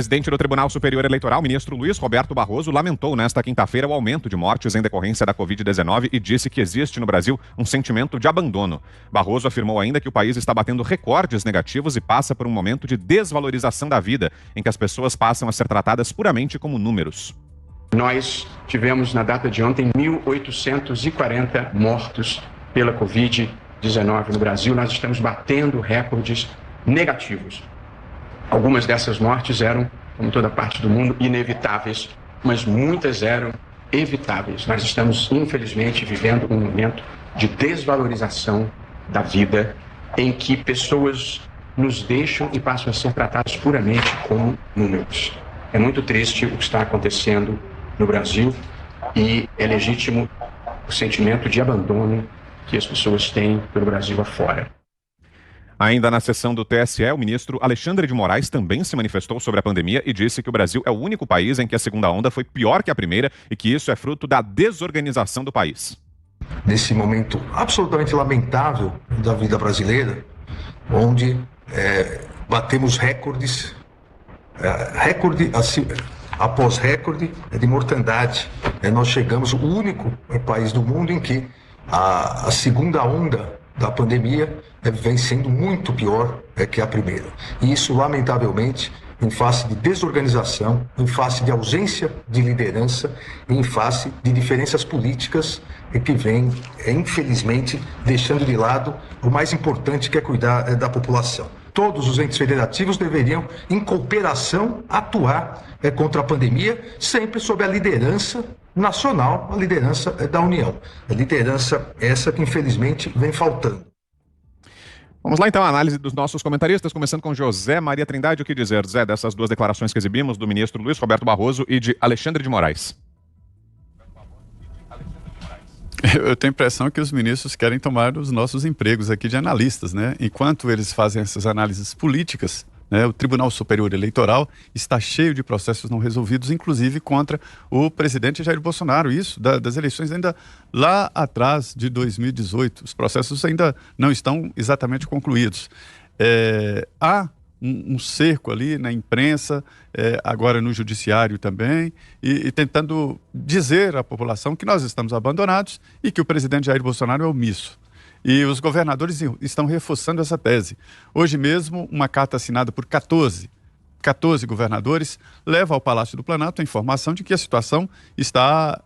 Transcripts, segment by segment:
O presidente do Tribunal Superior Eleitoral, ministro Luiz Roberto Barroso, lamentou nesta quinta-feira o aumento de mortes em decorrência da Covid-19 e disse que existe no Brasil um sentimento de abandono. Barroso afirmou ainda que o país está batendo recordes negativos e passa por um momento de desvalorização da vida, em que as pessoas passam a ser tratadas puramente como números. Nós tivemos, na data de ontem, 1.840 mortos pela Covid-19 no Brasil. Nós estamos batendo recordes negativos. Algumas dessas mortes eram, como toda parte do mundo, inevitáveis, mas muitas eram evitáveis. Nós estamos, infelizmente, vivendo um momento de desvalorização da vida, em que pessoas nos deixam e passam a ser tratadas puramente como números. É muito triste o que está acontecendo no Brasil e é legítimo o sentimento de abandono que as pessoas têm pelo Brasil afora. Ainda na sessão do TSE, o ministro Alexandre de Moraes também se manifestou sobre a pandemia e disse que o Brasil é o único país em que a segunda onda foi pior que a primeira e que isso é fruto da desorganização do país. Nesse momento absolutamente lamentável da vida brasileira, onde batemos recordes, recorde após recorde de mortandade. Nós chegamos ao único país do mundo em que a segunda onda da pandemia vem sendo muito pior que a primeira. E isso, lamentavelmente, em face de desorganização, em face de ausência de liderança, em face de diferenças políticas que vêm, infelizmente, deixando de lado o mais importante, que é cuidar da população. Todos os entes federativos deveriam, em cooperação, atuar contra a pandemia, sempre sob a liderança nacional, a liderança da União. A liderança essa que, infelizmente, vem faltando. Vamos lá, então, a análise dos nossos comentaristas, começando com José Maria Trindade. O que dizer, Zé, dessas duas declarações que exibimos, do ministro Luiz Roberto Barroso e de Alexandre de Moraes? Eu tenho a impressão que os ministros querem tomar os nossos empregos aqui de analistas, né? Enquanto eles fazem essas análises políticas, né, o Tribunal Superior Eleitoral está cheio de processos não resolvidos, inclusive contra o presidente Jair Bolsonaro. Isso das eleições ainda lá atrás de 2018. Os processos ainda não estão exatamente concluídos. Há um cerco ali na imprensa, agora no judiciário também, e tentando dizer à população que nós estamos abandonados e que o presidente Jair Bolsonaro é omisso. E os governadores estão reforçando essa tese. Hoje mesmo, uma carta assinada por 14 governadores leva ao Palácio do Planalto a informação de que a situação está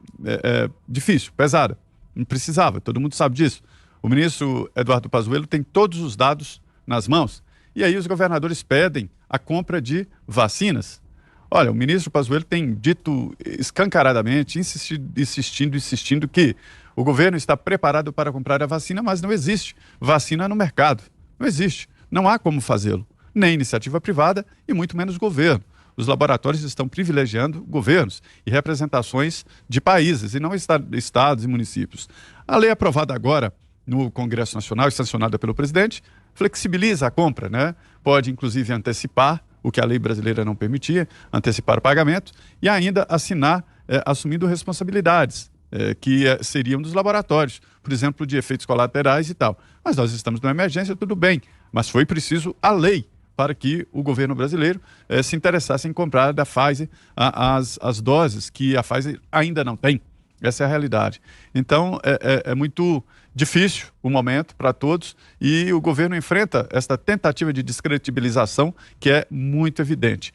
difícil, pesada. Não precisava, todo mundo sabe disso. O ministro Eduardo Pazuello tem todos os dados nas mãos. E aí os governadores pedem a compra de vacinas. Olha, o ministro Pazuello tem dito escancaradamente, insistindo que o governo está preparado para comprar a vacina, mas não existe vacina no mercado. Não existe. Não há como fazê-lo. Nem iniciativa privada e muito menos governo. Os laboratórios estão privilegiando governos e representações de países e não estados e municípios. A lei aprovada agora no Congresso Nacional e sancionada pelo presidente flexibiliza a compra, né? Pode inclusive antecipar, o que a lei brasileira não permitia, antecipar o pagamento e ainda assinar assumindo responsabilidades que seriam dos laboratórios, por exemplo, de efeitos colaterais e tal. Mas nós estamos numa emergência, tudo bem, mas foi preciso a lei para que o governo brasileiro se interessasse em comprar da Pfizer as doses que a Pfizer ainda não tem. Essa é a realidade. Então, é muito difícil o momento para todos e o governo enfrenta esta tentativa de descredibilização que é muito evidente.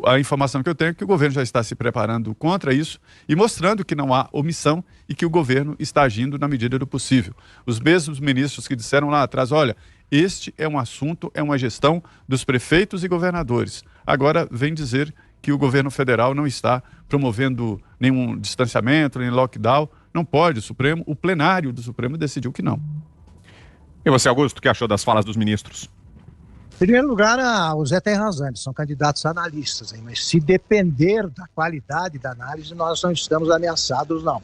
A informação que eu tenho é que o governo já está se preparando contra isso e mostrando que não há omissão e que o governo está agindo na medida do possível. Os mesmos ministros que disseram lá atrás, olha, este é um assunto, é uma gestão dos prefeitos e governadores. Agora vem dizer que o governo federal não está promovendo nenhum distanciamento, nem lockdown. Não pode, o plenário do Supremo decidiu que não. E você, Augusto, o que achou das falas dos ministros? Em primeiro lugar, o Zé tem razão, eles são candidatos a analistas, hein? Mas se depender da qualidade da análise, nós não estamos ameaçados, não.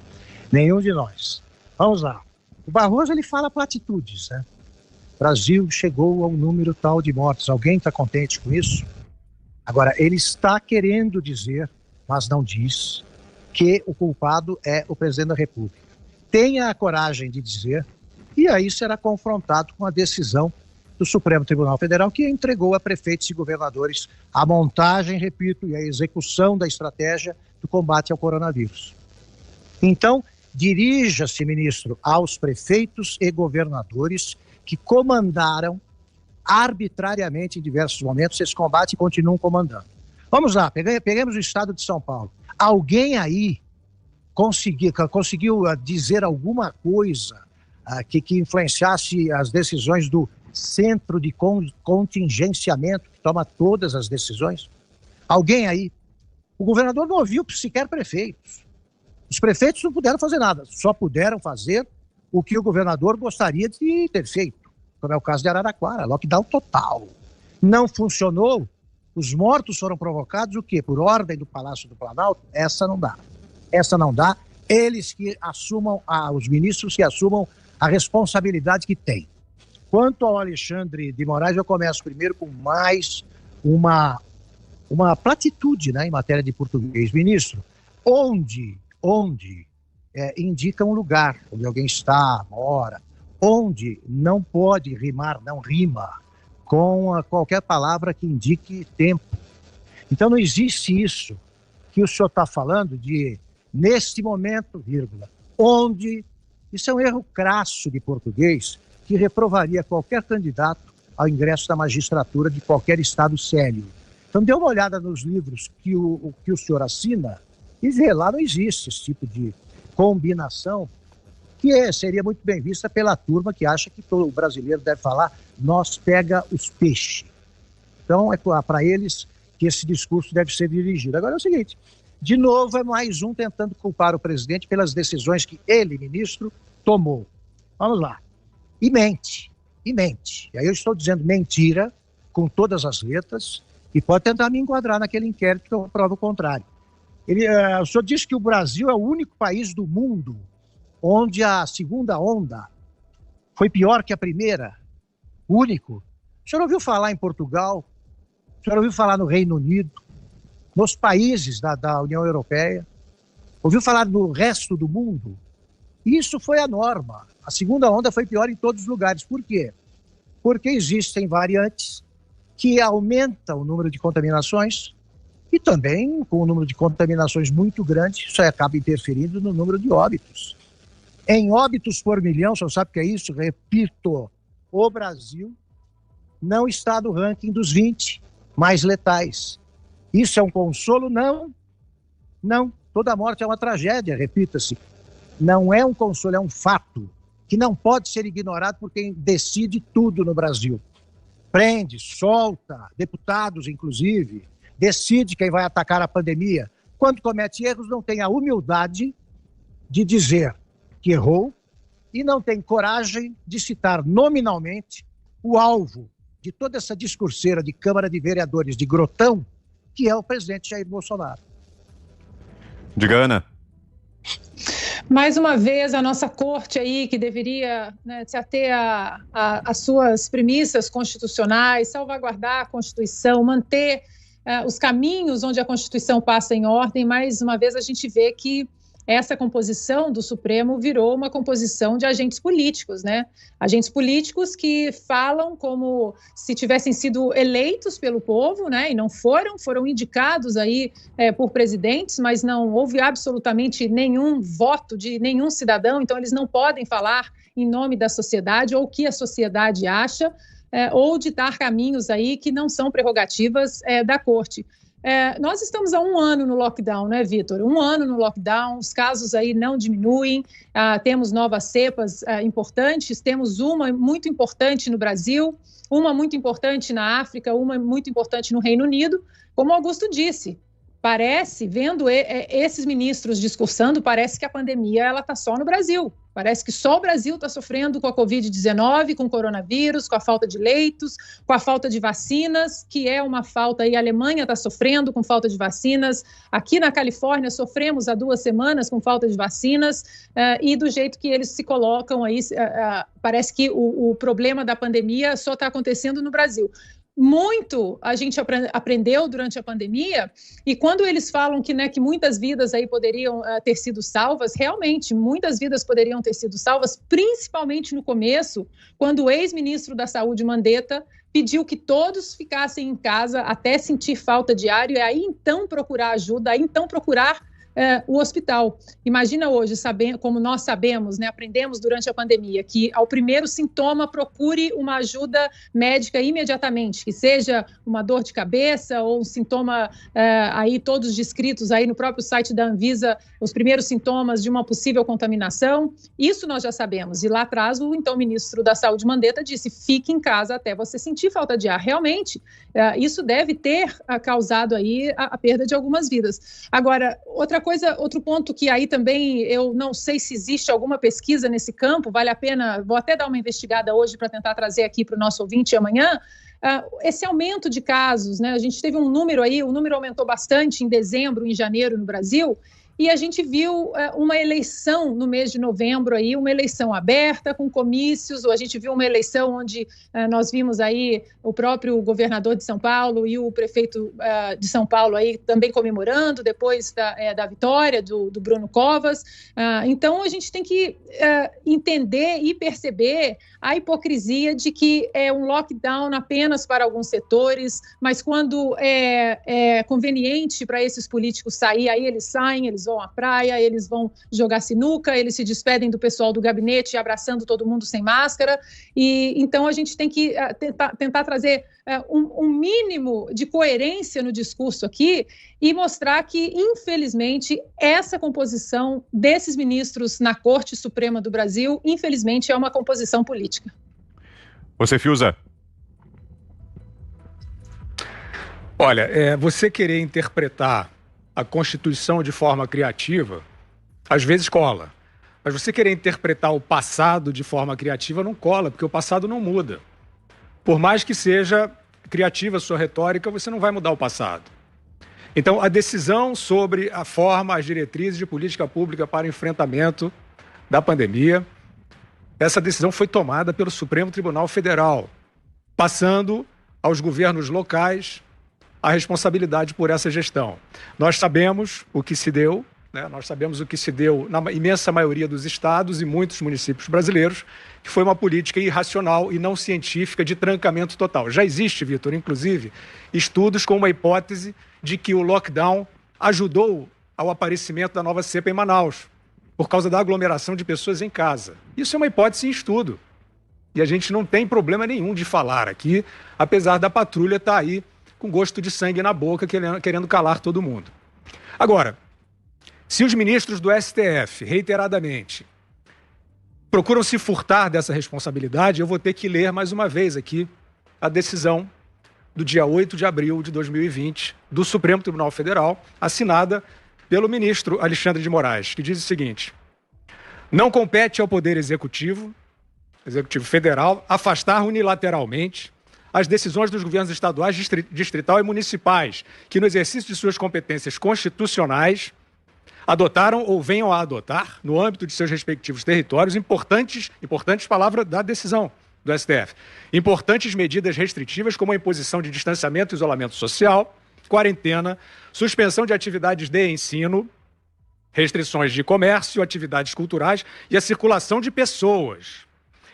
Nenhum de nós. Vamos lá. O Barroso, ele fala platitudes, né? O Brasil chegou ao número tal de mortes. Alguém está contente com isso? Agora, ele está querendo dizer, mas não diz, que o culpado é o presidente da República. Tenha a coragem de dizer, e aí será confrontado com a decisão do Supremo Tribunal Federal, que entregou a prefeitos e governadores a montagem, repito, e a execução da estratégia do combate ao coronavírus. Então, dirija-se, ministro, aos prefeitos e governadores que comandaram arbitrariamente em diversos momentos esse combate e continuam comandando. Vamos lá, peguemos o estado de São Paulo. Alguém aí conseguiu dizer alguma coisa que influenciasse as decisões do centro de contingenciamento, que toma todas as decisões? Alguém aí? O governador não ouviu sequer prefeitos. Os prefeitos não puderam fazer nada, só puderam fazer o que o governador gostaria de ter feito, como é o caso de Araraquara, lockdown total. Não funcionou, os mortos foram provocados o quê? Por ordem do Palácio do Planalto? Essa não dá. Essa não dá. Eles que assumam, os ministros que assumam a responsabilidade que têm. Quanto ao Alexandre de Moraes, eu começo primeiro com mais uma platitude, né, em matéria de português. Ministro, onde indica um lugar onde alguém está, mora, onde não pode rimar, não rima com qualquer palavra que indique tempo. Então não existe isso que o senhor está falando de, neste momento, vírgula, onde. Isso é um erro crasso de português que reprovaria qualquer candidato ao ingresso da magistratura de qualquer estado sério. Então dê uma olhada nos livros que o senhor assina e vê, lá não existe esse tipo de combinação que seria muito bem vista pela turma que acha que todo brasileiro deve falar nós pega os peixes. Então é para eles que esse discurso deve ser dirigido. Agora é o seguinte, de novo é mais um tentando culpar o presidente pelas decisões que ele, ministro, tomou. Vamos lá. E mente. E aí eu estou dizendo mentira com todas as letras e pode tentar me enquadrar naquele inquérito que eu provo o contrário. O senhor disse que o Brasil é o único país do mundo onde a segunda onda foi pior que a primeira. Único. O senhor ouviu falar em Portugal? O senhor ouviu falar no Reino Unido? Nos países da União Europeia? Ouviu falar no resto do mundo? Isso foi a norma. A segunda onda foi pior em todos os lugares. Por quê? Porque existem variantes que aumentam o número de contaminações e também, com o número de contaminações muito grande, isso acaba interferindo no número de óbitos. Em óbitos por milhão, o senhor sabe o que é isso? Repito, o Brasil não está no ranking dos 20 mais letais. Isso é um consolo? Não. Não. Toda morte é uma tragédia, repita-se. Não é um consolo, é um fato que não pode ser ignorado por quem decide tudo no Brasil. Prende, solta, deputados inclusive, decide quem vai atacar a pandemia. Quando comete erros, não tem a humildade de dizer que errou e não tem coragem de citar nominalmente o alvo de toda essa discurseira de Câmara de Vereadores de Grotão, que é o presidente Jair Bolsonaro. Diga, Ana. Mais uma vez, a nossa corte aí, que deveria, né, se ater às suas premissas constitucionais, salvaguardar a Constituição, manter os caminhos onde a Constituição passa em ordem, mais uma vez a gente vê que essa composição do Supremo virou uma composição de agentes políticos, né? Agentes políticos que falam como se tivessem sido eleitos pelo povo, né? E não foram indicados aí por presidentes, mas não houve absolutamente nenhum voto de nenhum cidadão, então eles não podem falar em nome da sociedade ou o que a sociedade acha, ou ditar caminhos aí que não são prerrogativas da Corte. Nós estamos há 1 ano no lockdown, né, Vitor? 1 ano no lockdown, os casos aí não diminuem, temos novas cepas importantes, temos uma muito importante no Brasil, uma muito importante na África, uma muito importante no Reino Unido. Como Augusto disse, parece, vendo esses ministros discursando, parece que a pandemia ela está só no Brasil. Parece que só o Brasil está sofrendo com a Covid-19, com o coronavírus, com a falta de leitos, com a falta de vacinas, que é uma falta aí. A Alemanha está sofrendo com falta de vacinas. Aqui na Califórnia sofremos há 2 semanas com falta de vacinas e do jeito que eles se colocam aí, parece que o problema da pandemia só está acontecendo no Brasil. muito a gente aprendeu durante a pandemia, e quando eles falam que, né, que muitas vidas aí poderiam ter sido salvas, realmente, muitas vidas poderiam ter sido salvas, principalmente no começo, quando o ex-ministro da Saúde, Mandetta, pediu que todos ficassem em casa até sentir falta de ar, e aí então procurar ajuda, aí então procurar o hospital. Imagina hoje, como nós sabemos, né, aprendemos durante a pandemia, que ao primeiro sintoma procure uma ajuda médica imediatamente, que seja uma dor de cabeça ou um sintoma aí todos descritos aí no próprio site da Anvisa, os primeiros sintomas de uma possível contaminação. Isso nós já sabemos. E lá atrás o então ministro da Saúde, Mandetta, disse: fique em casa até você sentir falta de ar. Realmente, isso deve ter causado aí a perda de algumas vidas. Agora, outro ponto que aí também eu não sei se existe alguma pesquisa nesse campo, vale a pena, vou até dar uma investigada hoje para tentar trazer aqui para o nosso ouvinte amanhã, esse aumento de casos, né? A gente teve um número aí, o número aumentou bastante em dezembro, em janeiro no Brasil, e a gente viu uma eleição no mês de novembro, aí, uma eleição aberta, com comícios, ou a gente viu uma eleição onde nós vimos aí o próprio governador de São Paulo e o prefeito de São Paulo aí também comemorando depois da vitória do Bruno Covas. Então, a gente tem que entender e perceber a hipocrisia de que é um lockdown apenas para alguns setores, mas quando é conveniente para esses políticos sair, aí eles saem, eles vão à praia, eles vão jogar sinuca, eles se despedem do pessoal do gabinete abraçando todo mundo sem máscara, e então a gente tem que tentar trazer um mínimo de coerência no discurso aqui e mostrar que, infelizmente, essa composição desses ministros na Corte Suprema do Brasil, infelizmente, é uma composição política. Você, Fiuza? Olha, você querer interpretar a Constituição de forma criativa, às vezes cola. Mas você querer interpretar o passado de forma criativa não cola, porque o passado não muda. Por mais que seja criativa a sua retórica, você não vai mudar o passado. Então, a decisão sobre a forma, as diretrizes de política pública para enfrentamento da pandemia, essa decisão foi tomada pelo Supremo Tribunal Federal, passando aos governos locais a responsabilidade por essa gestão. Nós sabemos o que se deu, né? Nós sabemos o que se deu na imensa maioria dos estados e muitos municípios brasileiros, que foi uma política irracional e não científica de trancamento total. Já existe, Vitor, inclusive, estudos com uma hipótese de que o lockdown ajudou ao aparecimento da nova cepa em Manaus, por causa da aglomeração de pessoas em casa. Isso é uma hipótese em estudo. E a gente não tem problema nenhum de falar aqui, apesar da patrulha estar aí com gosto de sangue na boca, querendo calar todo mundo. Agora, se os ministros do STF, reiteradamente, procuram se furtar dessa responsabilidade, eu vou ter que ler mais uma vez aqui a decisão do dia 8 de abril de 2020 do Supremo Tribunal Federal, assinada pelo ministro Alexandre de Moraes, que diz o seguinte: não compete ao Poder Executivo Federal, afastar unilateralmente as decisões dos governos estaduais, distrital e municipais, que no exercício de suas competências constitucionais adotaram ou venham a adotar, no âmbito de seus respectivos territórios, importantes palavras da decisão do STF, importantes medidas restritivas como a imposição de distanciamento e isolamento social, quarentena, suspensão de atividades de ensino, restrições de comércio, atividades culturais e a circulação de pessoas,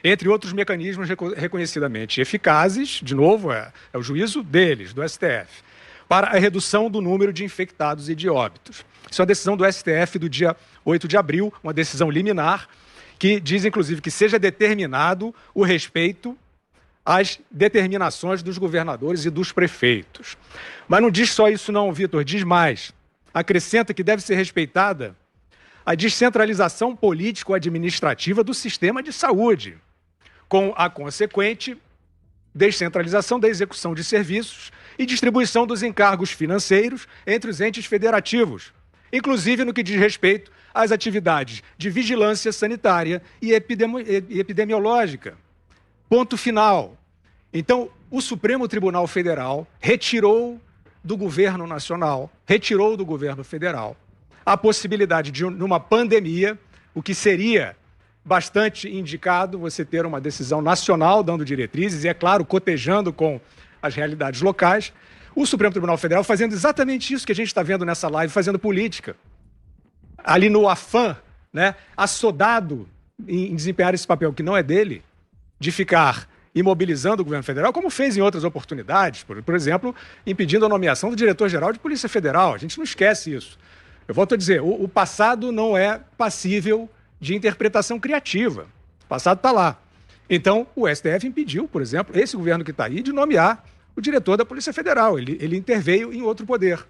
entre outros mecanismos reconhecidamente eficazes, de novo, é o juízo deles, do STF, para a redução do número de infectados e de óbitos. Isso é uma decisão do STF do dia 8 de abril, uma decisão liminar, que diz, inclusive, que seja determinado o respeito às determinações dos governadores e dos prefeitos. Mas não diz só isso não, Vitor, diz mais. Acrescenta que deve ser respeitada a descentralização político-administrativa do sistema de saúde, com a consequente descentralização da execução de serviços e distribuição dos encargos financeiros entre os entes federativos, inclusive no que diz respeito às atividades de vigilância sanitária e epidemiológica. Ponto final. Então, o Supremo Tribunal Federal retirou do governo nacional, retirou do governo federal a possibilidade de, numa pandemia, o que seria bastante indicado você ter uma decisão nacional dando diretrizes e, é claro, cotejando com as realidades locais. O Supremo Tribunal Federal fazendo exatamente isso que a gente está vendo nessa live, fazendo política. Ali no afã, né, assodado em desempenhar esse papel que não é dele, de ficar imobilizando o governo federal, como fez em outras oportunidades, por exemplo, impedindo a nomeação do diretor-geral de Polícia Federal. A gente não esquece isso. Eu volto a dizer, o passado não é passível de interpretação criativa. O passado está lá. Então, o STF impediu, por exemplo, esse governo que está aí, de nomear o diretor da Polícia Federal. Ele interveio em outro poder.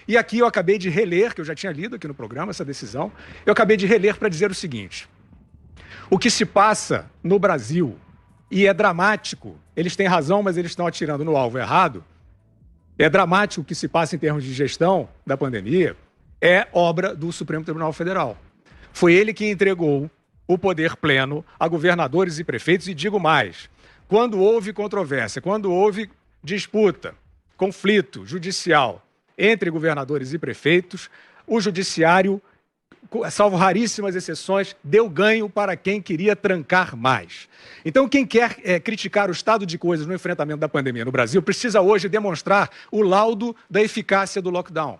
E aqui eu acabei de reler, que eu já tinha lido aqui no programa, essa decisão, eu acabei de reler para dizer o seguinte: o que se passa no Brasil, e é dramático, eles têm razão, mas eles estão atirando no alvo errado, é dramático o que se passa em termos de gestão da pandemia, é obra do Supremo Tribunal Federal. Foi ele que entregou o poder pleno a governadores e prefeitos, e digo mais, quando houve controvérsia, quando houve disputa, conflito judicial entre governadores e prefeitos, o judiciário, salvo raríssimas exceções, deu ganho para quem queria trancar mais. Então, quem quer criticar o estado de coisas no enfrentamento da pandemia no Brasil precisa hoje demonstrar o laudo da eficácia do lockdown.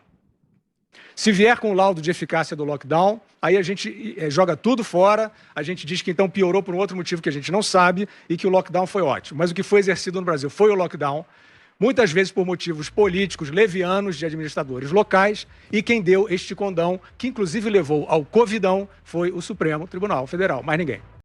Se vier com o laudo de eficácia do lockdown, aí a gente joga tudo fora, a gente diz que então piorou por um outro motivo que a gente não sabe e que o lockdown foi ótimo. Mas o que foi exercido no Brasil foi o lockdown, muitas vezes por motivos políticos, levianos de administradores locais, e quem deu este condão, que inclusive levou ao covidão, foi o Supremo Tribunal Federal, mais ninguém.